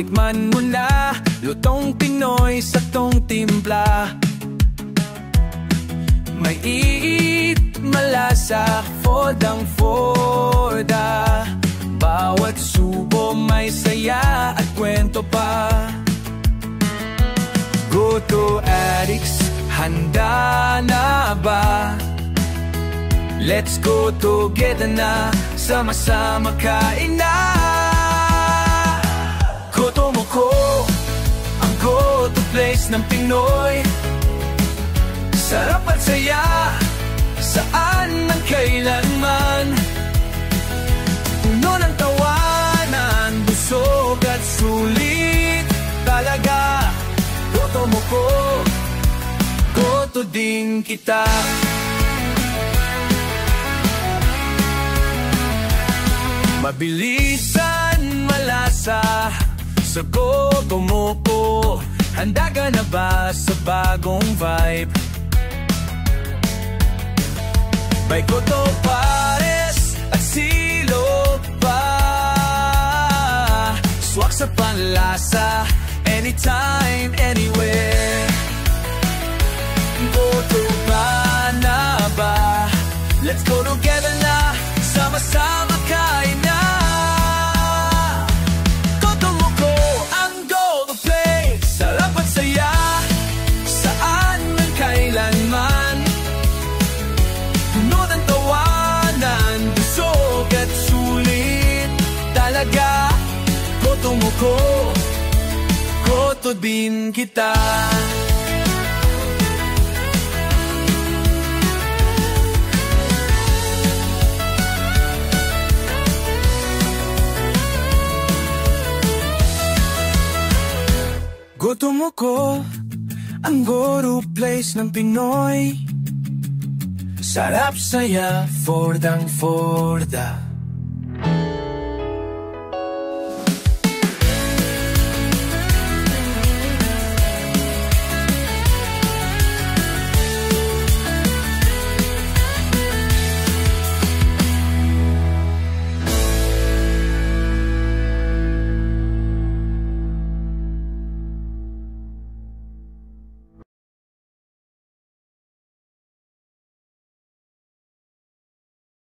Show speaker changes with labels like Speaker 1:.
Speaker 1: tikman mo na. Lutong Pinoy, saktong timpla. May iit, malasa, fordang-forda. Bawat subo may saya at kwento pa. Goto addicts, handa na ba? Let's go together na, sama-sama kain na. Goto mo ko, ang go-to place ng Pinoy. Sarap at saya, saan man kailanman. Puno ng tawanan, busog at sulit. Talaga, goto mo ko, goto din kita. Mabilisan, malasa, sa goto mo po. Handa ka na ba sa bagong vibe? May goto pares at silog pa. Swak sa panlasa, anytime, anywhere. Goto pa na ba? Let's go together na, sama-sama kain na. Goto mo ko, ang go-to place. Sarap at saya, saan man kailanman. Puno ng tawanan, busog at sulit. Talaga, goto mo ko, goto din kita. Goto mo ko, ang go-to place ng Pinoy. Sarap saya, fordang-forda.